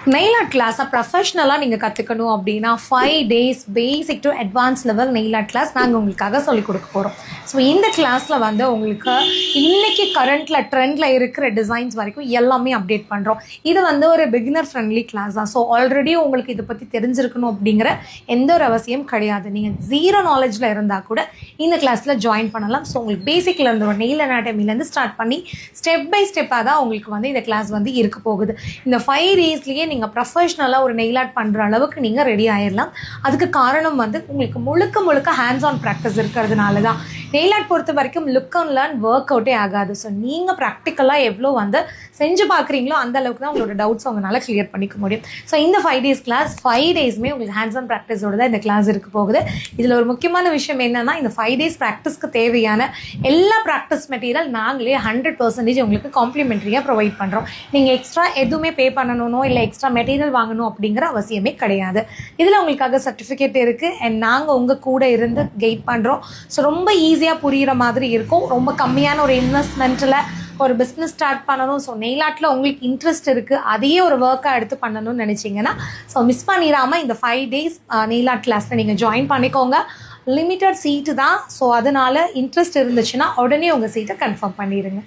Nail art கிளாஸை ப்ரொஃபஷ்னலாக நீங்கள் கற்றுக்கணும் அப்படின்னா 5 days basic to advance level nail art class நாங்கள் உங்களுக்காக சொல்லிக் கொடுக்க போகிறோம். ஸோ இந்த கிளாஸில் வந்து உங்களுக்கு இன்றைக்கி கரண்ட்டில் ட்ரெண்டில் இருக்கிற டிசைன்ஸ் வரைக்கும் எல்லாமே அப்டேட் பண்ணுறோம். இது வந்து ஒரு பிகினர் ஃப்ரெண்ட்லி கிளாஸ் தான். ஸோ ஆல்ரெடி உங்களுக்கு இதை பற்றி தெரிஞ்சிருக்கணும் அப்படிங்கிற எந்த ஒரு அவசியம் கிடையாது. நீங்கள் 0 நாலேஜில் இருந்தால் கூட இந்த கிளாஸில் ஜாயின் பண்ணலாம். ஸோ உங்களுக்கு பேசிக்கில் இருந்து ஒரு நெயில் அனாட்டமிலேருந்து ஸ்டார்ட் பண்ணி ஸ்டெப் பை ஸ்டெப்பாக தான் உங்களுக்கு வந்து இந்த கிளாஸ் வந்து இருக்க போகுது. இந்த 5 daysலேயே நீங்கள் ப்ரொஃபஷ்னலாக ஒரு நெயில் ஆர்ட் பண்ணுற அளவுக்கு நீங்கள் ரெடி ஆயிடலாம். அதுக்கு காரணம் வந்து உங்களுக்கு முழுக்க ஹேண்ட்ஸ் ஆன் ப்ராக்டிஸ் இருக்கிறதுனால தான். நெயில் ஆர்ட் பொறுத்த வரைக்கும் லுக் அண்ட் லேர்ன் ஒர்க் அவுட்டே ஆகாது. ஸோ நீங்கள் ப்ராக்டிக்கலாக எவ்வளோ வந்து செஞ்சு பார்க்குறீங்களோ அந்த அளவுக்கு தான் உங்களோட டவுட்ஸ் உங்களால் கிளியர் பண்ணிக்க முடியும். ஸோ இந்த 5 days கிளாஸ் 5 daysமே உங்களுக்கு ஹேண்ட்ஸ் ஆன் ப்ராக்டிஸோடு தான் இந்த கிளாஸ் இருக்க போகுது. இதில் ஒரு முக்கியமான விஷயம் என்னென்னா, இந்த 5 days ப்ராக்டிஸ்க்கு தேவையான எல்லா ப்ராக்டிஸ் மெட்டீரியல் நாங்களே 100% உங்களுக்கு காம்ப்ளிமெண்ட்ரியாக ப்ரொவைட் பண்ணுறோம். நீங்கள் எக்ஸ்ட்ரா எதுவுமே பே பண்ணணும் இல்லை எக்ஸ்ட்ரா மெட்டீரியல் வாங்கணும் அப்படிங்கிற அவசியமே கிடையாது. இதில் உங்களுக்காக சர்டிஃபிகேட் இருக்குது அண்ட் நாங்கள் உங்கள் கூட இருந்து கைட் பண்ணுறோம். ஸோ ரொம்ப ஈஸியாக புரிகிற மாதிரி இருக்கும். ரொம்ப கம்மியான ஒரு இன்வெஸ்ட்மெண்ட்டில் ஒரு பிஸ்னஸ் ஸ்டார்ட் பண்ணணும். ஸோ நெயில் ஆர்ட்டில் உங்களுக்கு இன்ட்ரெஸ்ட் இருக்குது, அதையே ஒரு ஒர்க்காக எடுத்து பண்ணணும்னு நினச்சிங்கன்னா ஸோ மிஸ் பண்ணிடாமல் இந்த 5 days நெயில் ஆர்ட் கிளாஸில் நீங்கள் ஜாயின் பண்ணிக்கோங்க. லிமிட்டட் சீட்டு தான். ஸோ அதனால் இன்ட்ரெஸ்ட் இருந்துச்சுன்னா உடனே உங்கள் சீட்டை கன்ஃபார்ம் பண்ணிடுங்க.